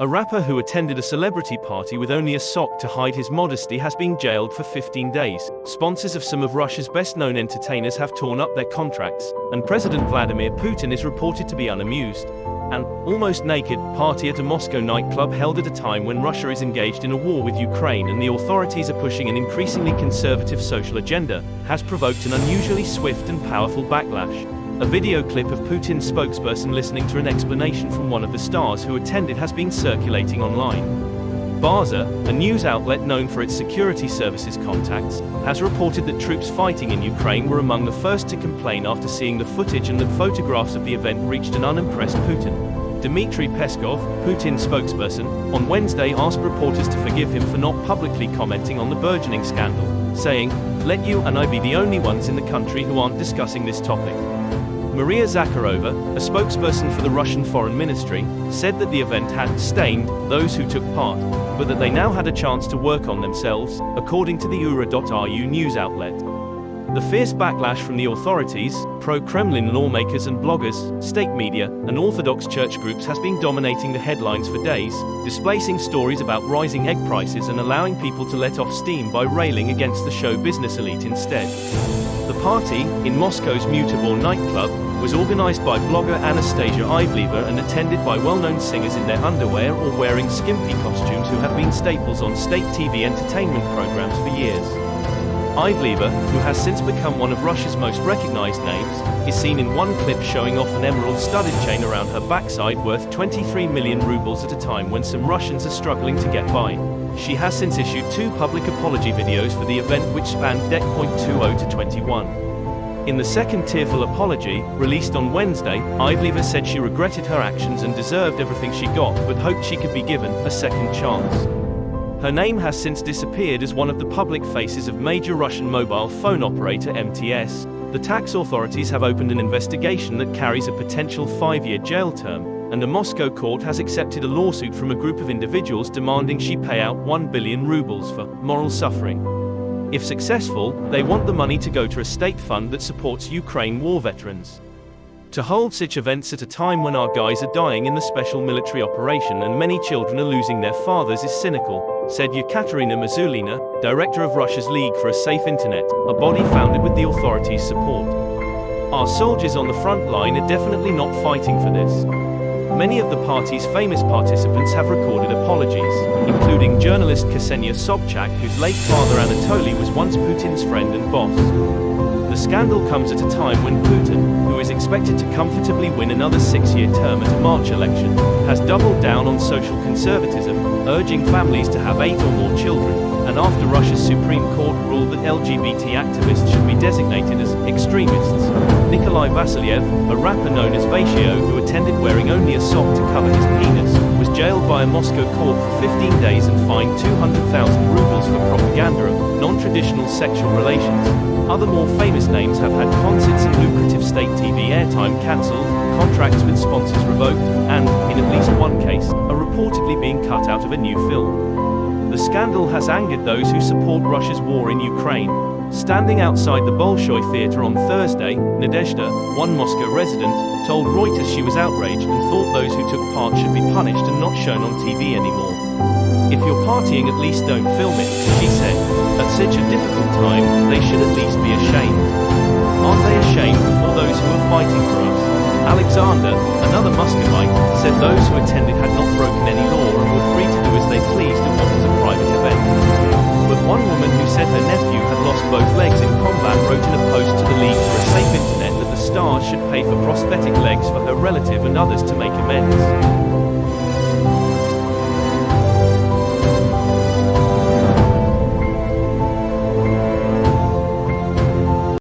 A rapper who attended a celebrity party with only a sock to hide his modesty has been jailed for 15 days. Sponsors of some of Russia's best-known entertainers have torn up their contracts, and President Vladimir Putin is reported to be unamused. An almost naked party at a Moscow nightclub held at a time when Russia is engaged in a war with Ukraine and the authorities are pushing an increasingly conservative social agenda, has provoked an unusually swift and powerful backlash. A video clip of Putin's spokesperson listening to an explanation from one of the stars who attended has been circulating online. Baza, a news outlet known for its security services contacts, has reported that troops fighting in Ukraine were among the first to complain after seeing the footage and that photographs of the event reached an unimpressed Putin. Dmitry Peskov, Putin's spokesperson, on Wednesday asked reporters to forgive him for not publicly commenting on the burgeoning scandal, saying, "Let you and I be the only ones in the country who aren't discussing this topic." Maria Zakharova, a spokesperson for the Russian Foreign Ministry, said that the event had stained those who took part, but that they now had a chance to work on themselves, according to the ura.ru news outlet. The fierce backlash from the authorities, pro-Kremlin lawmakers and bloggers, state media, and Orthodox church groups has been dominating the headlines for days, displacing stories about rising egg prices and allowing people to let off steam by railing against the show business elite instead. The party, in Moscow's Mutabor nightclub, was organized by blogger Anastasia Ivleva and attended by well-known singers in their underwear or wearing skimpy costumes who have been staples on state TV entertainment programs for years. Ivleva, who has since become one of Russia's most recognized names, is seen in one clip showing off an emerald-studded chain around her backside worth 23 million rubles at a time when some Russians are struggling to get by. She has since issued 2 public apology videos for the event which spanned Dec. 20 to 21. In the second tearful apology, released on Wednesday, Ivleva said she regretted her actions and deserved everything she got but hoped she could be given a second chance. Her name has since disappeared as one of the public faces of major Russian mobile phone operator MTS. The tax authorities have opened an investigation that carries a potential 5-year jail term, and a Moscow court has accepted a lawsuit from a group of individuals demanding she pay out 1 billion rubles for moral suffering. If successful, they want the money to go to a state fund that supports Ukraine war veterans. To hold such events at a time when our guys are dying in the special military operation and many children are losing their fathers is cynical, said Yekaterina Mazulina, director of Russia's League for a Safe Internet, a body founded with the authorities' support. Our soldiers on the front line are definitely not fighting for this. Many of the party's famous participants have recorded apologies, including journalist Ksenia Sobchak, whose late father Anatoly was once Putin's friend and boss. The scandal comes at a time when Putin, who is expected to comfortably win another 6-year term at a March election, has doubled down on social conservatism, urging families to have 8 or more children, and after Russia's Supreme Court ruled that LGBT activists should be designated as extremists. Nikolai Vasilyev, a rapper known as Vaishio who attended wearing only a sock to cover his penis, was jailed by a Moscow court for 15 days and fined 200,000 rubles for propaganda of non-traditional sexual relations. Other more famous names have had concerts and lucrative state TV airtime cancelled, contracts with sponsors revoked, and, in at least one case, are reportedly being cut out of a new film. The scandal has angered those who support Russia's war in Ukraine. Standing outside the Bolshoi Theatre on Thursday, Nadezhda, one Moscow resident, told Reuters she was outraged and thought those who took part should be punished and not shown on TV anymore. "If you're partying, at least don't film it," she said. "At such a difficult time, they should at least be ashamed. Aren't they ashamed before those who are fighting for us?" Alexander, another Muscovite, said those who attended had not broken any law and were free to do as they pleased at what was a private event. But one woman who said her nephew had lost both legs in combat wrote in a post to the League for a Safe Internet that the stars should pay for prosthetic legs for her relative and others to make amends.